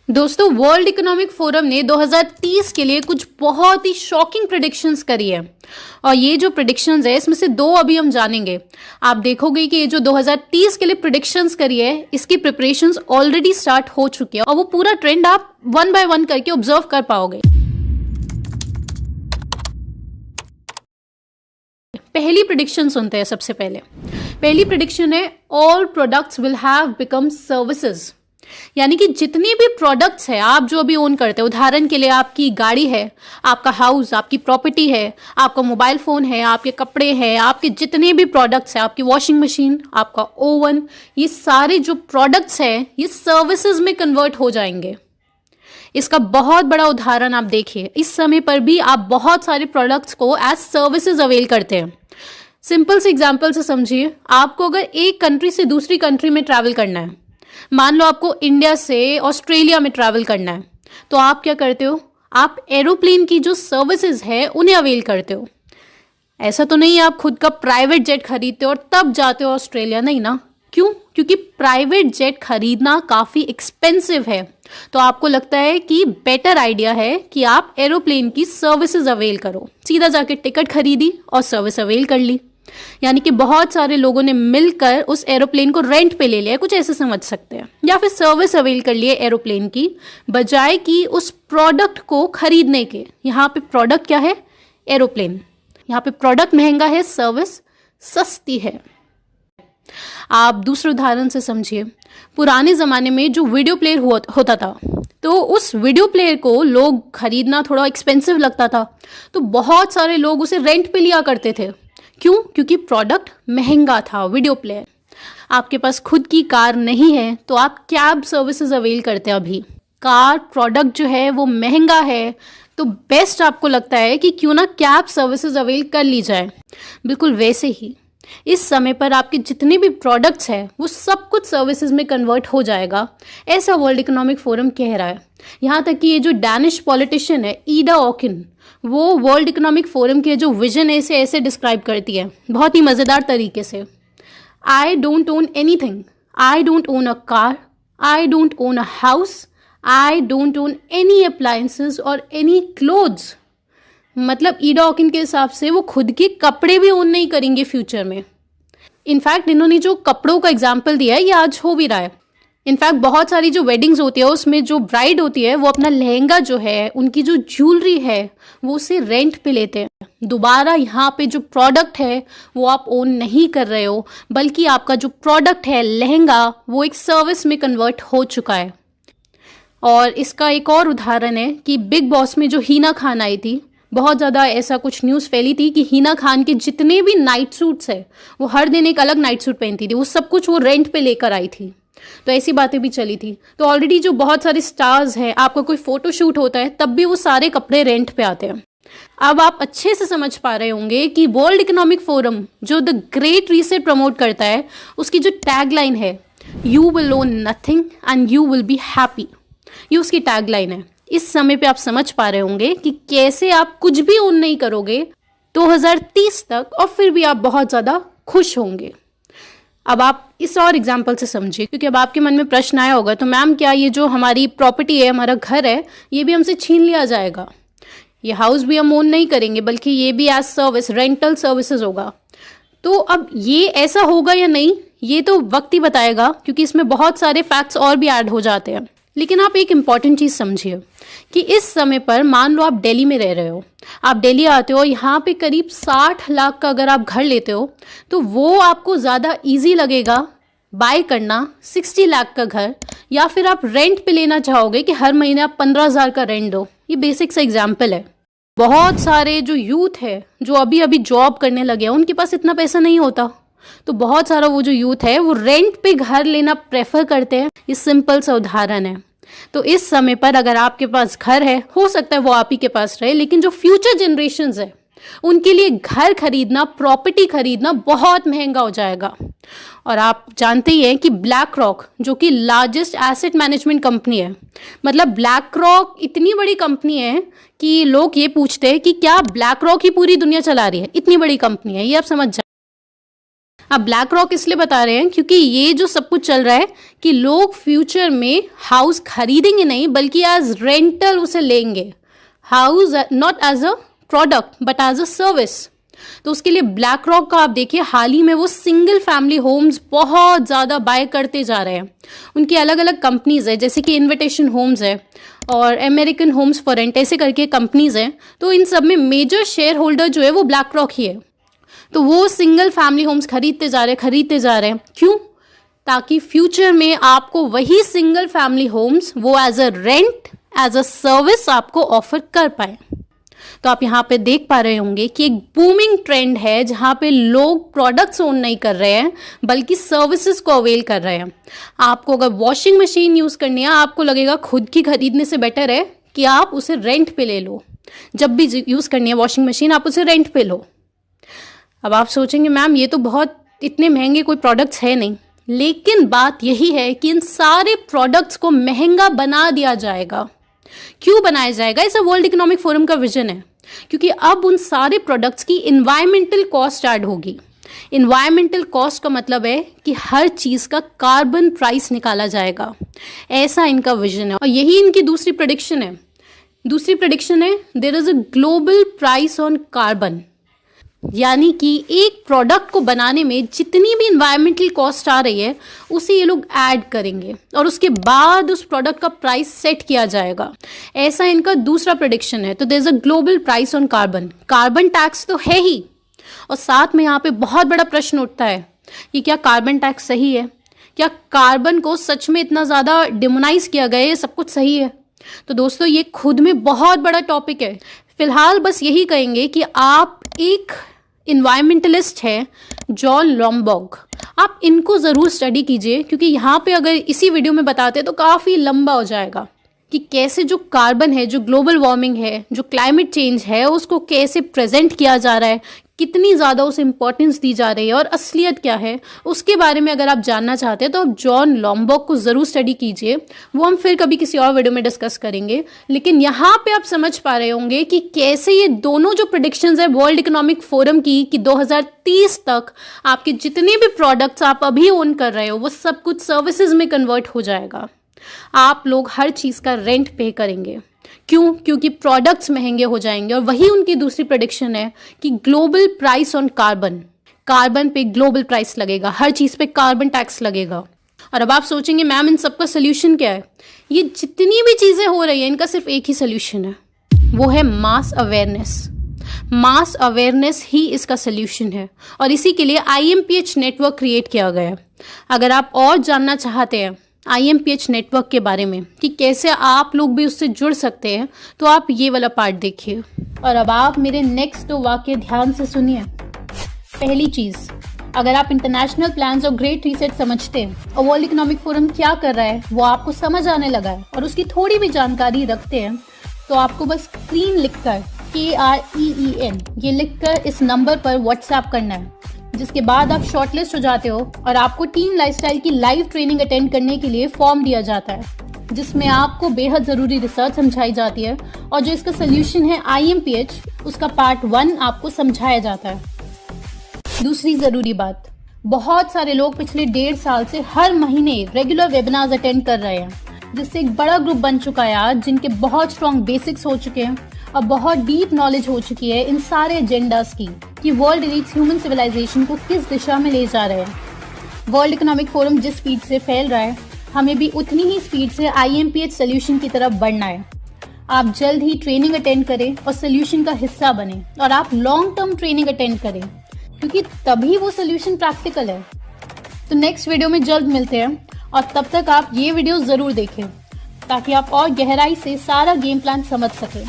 दोस्तों, world economic forum ने 2030 के लिए कुछ बहुत ही शॉकिंग प्रेडिक्शंस करी है। और ये जो प्रेडिक्शंस है, इसमें से दो अभी हम जानेंगे। आप देखोगे कि ये जो 2030 के लिए प्रेडिक्शंस करी है, इसकी प्रिपरेशंस ऑलरेडी स्टार्ट हो चुकी है और वो पूरा ट्रेंड आप वन बाय वन करके ऑब्जर्व कर पाओगे। पहली प्रेडिक्शन सुनते हैं। सबसे पहली प्रेडिक्शन है, all products will have become services. यानी कि जितनी भी प्रोडक्ट्स है आप जो अभी ओन करते हैं, उदाहरण के लिए आपकी गाड़ी है, आपका हाउस, आपकी प्रॉपर्टी है, आपका मोबाइल फोन है, आपके कपड़े हैं, आपके जितने भी प्रोडक्ट्स हैं, आपकी वॉशिंग मशीन, आपका ओवन, ये सारे जो प्रोडक्ट्स हैं ये सर्विसेज में कन्वर्ट हो जाएंगे। इसका बहुत बड़ा उदाहरण आप देखिए, इस समय पर भी आप बहुत सारे प्रोडक्ट्स को एज सर्विसेज अवेल करते हैं। सिंपल से एग्जांपल से समझिए, आपको अगर एक कंट्री से दूसरी कंट्री में ट्रैवल करना है, मान लो आपको इंडिया से ऑस्ट्रेलिया में ट्रैवल करना है, तो आप क्या करते हो? आप एरोप्लेन की जो सर्विसेज है उन्हें अवेल करते हो। ऐसा तो नहीं है आप खुद का प्राइवेट जेट खरीदते हो और तब जाते हो ऑस्ट्रेलिया, नहीं ना। क्यों? क्योंकि प्राइवेट जेट खरीदना काफ़ी एक्सपेंसिव है, तो आपको लगता है कि बेटर आइडिया है कि आप एरोप्लेन की सर्विसेज अवेल करो। सीधा जाके टिकट खरीदी और सर्विस अवेल कर ली। यानी कि बहुत सारे लोगों ने मिलकर उस एरोप्लेन को रेंट पे ले लिया, कुछ ऐसे समझ सकते हैं, या फिर सर्विस अवेल कर लिए एरोप्लेन की, बजाय कि उस प्रोडक्ट को खरीदने के। यहाँ पे प्रोडक्ट क्या है? एरोप्लेन। यहाँ पे प्रोडक्ट महंगा है, सर्विस सस्ती है। आप दूसरे उदाहरण से समझिए, पुराने ज़माने में जो वीडियो प्लेयर होता था, तो उस वीडियो प्लेयर को लोग खरीदना थोड़ा एक्सपेंसिव लगता था, तो बहुत सारे लोग उसे रेंट पे लिया करते थे। क्यों? क्योंकि प्रोडक्ट महंगा था, वीडियो प्लेयर। आपके पास खुद की कार नहीं है तो आप कैब सर्विसेज अवेल करते हैं। अभी कार प्रोडक्ट जो है वो महंगा है, तो बेस्ट आपको लगता है कि क्यों ना कैब सर्विसेज अवेल कर ली जाए। बिल्कुल वैसे ही इस समय पर आपके जितने भी प्रोडक्ट्स हैं वो सब कुछ सर्विसेज में कन्वर्ट हो जाएगा, ऐसा वर्ल्ड इकोनॉमिक फोरम कह रहा है। यहाँ तक कि ये जो डैनिश पॉलिटिशियन है ईडा ऑकिन, वो वर्ल्ड इकोनॉमिक फोरम के जो विजन है इसे ऐसे डिस्क्राइब करती है बहुत ही मज़ेदार तरीके से। I don't own anything, I don't own a car, I don't own a house, I don't own any appliances और एनी क्लोथ्स। मतलब ईडा ऑकिन के हिसाब से वो खुद के कपड़े भी ओन नहीं करेंगे फ्यूचर में। इनफैक्ट इन्होंने जो कपड़ों का एग्जाम्पल दिया है ये आज हो भी रहा है। इनफैक्ट बहुत सारी जो वेडिंग्स होती है उसमें जो ब्राइड होती है वो अपना लहंगा जो है, उनकी जो ज्वेलरी है, वो उसे रेंट पे लेते हैं। दोबारा यहाँ पे जो प्रोडक्ट है वो आप ओन नहीं कर रहे हो, बल्कि आपका जो प्रोडक्ट है लहंगा वो एक सर्विस में कन्वर्ट हो चुका है। और इसका एक और उदाहरण है कि बिग बॉस में जो हिना खान आई थी, बहुत ज़्यादा ऐसा कुछ न्यूज़ फैली थी कि हिना खान के जितने भी नाइट सूट्स है, वो हर दिन एक अलग नाइट सूट पहनती थी, वो सब कुछ वो रेंट पे लेकर आई थी। तो ऐसी बातें भी चली थी। तो ऑलरेडी जो बहुत सारे स्टार्स हैं, आपका कोई फोटो शूट होता है तब भी वो सारे कपड़े रेंट पे आते हैं। अब आप अच्छे से समझ पा रहे होंगे कि वर्ल्ड इकोनॉमिक फोरम जो द ग्रेट रीसेट प्रमोट करता है, उसकी जो टैगलाइन है, you will own nothing and you will be happy, ये उसकी टैगलाइन है। इस समय पे आप समझ पा रहे होंगे कि कैसे आप कुछ भी ओन नहीं करोगे 2030 तक और फिर भी आप बहुत ज़्यादा खुश होंगे। अब आप इस और एग्जाम्पल से समझिए, क्योंकि अब आपके मन में प्रश्न आया होगा, तो मैम क्या ये जो हमारी प्रॉपर्टी है, हमारा घर है, ये भी हमसे छीन लिया जाएगा? ये हाउस भी हम ओन नहीं करेंगे, बल्कि ये भी एज सर्विस, रेंटल सर्विसेज होगा। तो अब ये ऐसा होगा या नहीं, ये तो वक्त ही बताएगा, क्योंकि इसमें बहुत सारे फैक्ट्स और भी ऐड हो जाते हैं। लेकिन आप एक इम्पॉर्टेंट चीज़ समझिए कि इस समय पर मान लो आप दिल्ली में रह रहे हो, आप दिल्ली आते हो, यहाँ पे करीब 60 लाख का अगर आप घर लेते हो तो वो आपको ज़्यादा इजी लगेगा बाय करना 60 लाख का घर, या फिर आप रेंट पे लेना चाहोगे कि हर महीने आप 15,000 का रेंट दो। ये बेसिक सा एग्जाम्पल है। बहुत सारे जो यूथ है जो अभी अभी जॉब करने लगे हैं, उनके पास इतना पैसा नहीं होता, तो बहुत सारा वो जो यूथ है वो रेंट पे घर लेना प्रेफर करते हैं। ये सिंपल सा उदाहरण है। तो इस समय पर अगर आपके पास घर है, हो सकता है वो आप ही के पास रहे, लेकिन जो फ्यूचर जनरेशन्स है उनके लिए घर खरीदना, प्रॉपर्टी खरीदना बहुत महंगा हो जाएगा। और आप जानते ही हैं कि ब्लैक रॉक जो कि लार्जेस्ट एसेट मैनेजमेंट कंपनी है, मतलब ब्लैक रॉक इतनी बड़ी कंपनी है कि लोग ये पूछते हैं कि क्या ब्लैक रॉक ही पूरी दुनिया चला रही है? इतनी बड़ी कंपनी है ये, आप समझ जाए। आप ब्लैक रॉक इसलिए बता रहे हैं क्योंकि ये जो सब कुछ चल रहा है कि लोग फ्यूचर में हाउस खरीदेंगे नहीं बल्कि एज रेंटल उसे लेंगे, house not as a product but as a service. तो उसके लिए ब्लैक रॉक का आप देखिए हाल ही में वो सिंगल फैमिली होम्स बहुत ज़्यादा बाय करते जा रहे हैं। उनकी अलग अलग कंपनीज है, जैसे कि इन्विटेशन होम्स है और अमेरिकन होम्स फॉर रेंट, ऐसे करके कंपनीज हैं। तो इन सब में मेजर शेयर होल्डर जो है वो ब्लैक रॉक ही है। तो वो सिंगल फैमिली होम्स खरीदते जा रहे हैं। क्यों? ताकि फ्यूचर में आपको वही सिंगल फैमिली होम्स वो as a rent, as a service आपको ऑफर कर पाए। तो आप यहाँ पे देख पा रहे होंगे कि एक बूमिंग ट्रेंड है जहाँ पे लोग प्रोडक्ट्स ओन नहीं कर रहे हैं बल्कि सर्विसेज को अवेल कर रहे हैं। आपको अगर वॉशिंग मशीन यूज़ करनी है, आपको लगेगा खुद की खरीदने से बेटर है कि आप उसे रेंट पे ले लो। जब भी यूज़ करनी है वॉशिंग मशीन, आप उसे रेंट पे लो। अब आप सोचेंगे मैम ये तो बहुत इतने महंगे कोई प्रोडक्ट्स है नहीं, लेकिन बात यही है कि इन सारे प्रोडक्ट्स को महंगा बना दिया जाएगा। क्यों बनाया जाएगा? इसे वर्ल्ड इकोनॉमिक फोरम का विजन है, क्योंकि अब उन सारे प्रोडक्ट्स की इन्वायरमेंटल कॉस्ट ऐड होगी। इन्वायरमेंटल कॉस्ट का मतलब है कि हर चीज़ का कार्बन प्राइस निकाला जाएगा, ऐसा इनका विजन है। और यही इनकी दूसरी प्रेडिक्शन है। There is a global price on carbon, यानी कि एक प्रोडक्ट को बनाने में जितनी भी इन्वायरमेंटल कॉस्ट आ रही है उसे ये लोग ऐड करेंगे और उसके बाद उस प्रोडक्ट का प्राइस सेट किया जाएगा। ऐसा इनका दूसरा प्रेडिक्शन है। तो there is a global price on carbon. Carbon tax तो है ही, और साथ में यहाँ पे बहुत बड़ा प्रश्न उठता है कि क्या कार्बन टैक्स सही है? क्या कार्बन को सच में इतना ज़्यादा डिमोनाइज किया गया है? ये सब कुछ सही है? तो दोस्तों ये खुद में बहुत बड़ा टॉपिक है। फिलहाल बस यही कहेंगे कि आप एक इन्वायरमेंटलिस्ट है जॉन लॉम्बर्ग, आप इनको ज़रूर स्टडी कीजिए, क्योंकि यहाँ पे अगर इसी वीडियो में बताते तो काफ़ी लंबा हो जाएगा कि कैसे जो कार्बन है, जो ग्लोबल वार्मिंग है, जो क्लाइमेट चेंज है, उसको कैसे प्रेजेंट किया जा रहा है, कितनी ज़्यादा उसे इम्पोर्टेंस दी जा रही है और असलियत क्या है, उसके बारे में अगर आप जानना चाहते हैं तो आप जॉन लॉम्बर्ग को ज़रूर स्टडी कीजिए। वो हम फिर कभी किसी और वीडियो में डिस्कस करेंगे। लेकिन यहाँ पे आप समझ पा रहे होंगे कि कैसे ये दोनों जो प्रेडिक्शंस है वर्ल्ड इकोनॉमिक फोरम की कि 2030 तक आपके जितने भी प्रोडक्ट्स आप अभी ओन कर रहे हो वो सब कुछ सर्विसेज में कन्वर्ट हो जाएगा। आप लोग हर चीज़ का रेंट पे करेंगे। क्यों? क्योंकि प्रोडक्ट्स महंगे हो जाएंगे। और वही उनकी दूसरी प्रेडिक्शन है कि ग्लोबल प्राइस ऑन कार्बन पे ग्लोबल प्राइस लगेगा, हर चीज़ पे कार्बन टैक्स लगेगा। और अब आप सोचेंगे मैम इन सबका सोल्यूशन क्या है? ये जितनी भी चीज़ें हो रही हैं इनका सिर्फ एक ही सोल्यूशन है, वो है मास अवेयरनेस। मास अवेयरनेस ही इसका सोल्यूशन है और इसी के लिए IMPH नेटवर्क क्रिएट किया गया है। अगर आप और जानना चाहते हैं IMPH नेटवर्क के बारे में कि कैसे आप लोग भी उससे जुड़ सकते हैं तो आप ये वाला पार्ट देखिए। और अब आप मेरे नेक्स्ट वाक्य ध्यान से सुनिए। पहली चीज़, अगर आप इंटरनेशनल प्लान्स और ग्रेट रीसेट समझते हैं और वर्ल्ड इकोनॉमिक फोरम क्या कर रहा है वो आपको समझ आने लगा है और उसकी थोड़ी भी जानकारी रखते हैं, तो आपको बस क्लीन लिखकर KREEN ये लिखकर इस नंबर पर व्हाट्सएप करना है, जिसके बाद आप शॉर्टलिस्ट हो जाते हो और आपको टीम लाइफस्टाइल की लाइव ट्रेनिंग अटेंड करने के लिए फॉर्म दिया जाता है, जिसमें आपको बेहद ज़रूरी रिसर्च समझाई जाती है और जो इसका सोल्यूशन है IMPH उसका पार्ट 1 आपको समझाया जाता है। दूसरी ज़रूरी बात, बहुत सारे लोग पिछले 1.5 साल से हर महीने रेगुलर वेबिनार्स अटेंड कर रहे हैं, जिससे एक बड़ा ग्रुप बन चुका है आज, जिनके बहुत स्ट्रॉन्ग बेसिक्स हो चुके हैं और बहुत डीप नॉलेज हो चुकी है इन सारे एजेंडास की कि वर्ल्ड रीच ह्यूमन सिविलाइजेशन को किस दिशा में ले जा रहे हैं। वर्ल्ड इकोनॉमिक फोरम जिस स्पीड से फैल रहा है, हमें भी उतनी ही स्पीड से IMPH सोल्यूशन की तरफ बढ़ना है। आप जल्द ही ट्रेनिंग अटेंड करें और सोल्यूशन का हिस्सा बने, और आप लॉन्ग टर्म ट्रेनिंग अटेंड करें, क्योंकि तभी वो सोल्यूशन प्रैक्टिकल है। तो नेक्स्ट वीडियो में जल्द मिलते हैं, और तब तक आप ये वीडियो ज़रूर देखें ताकि आप और गहराई से सारा गेम प्लान समझ सकें।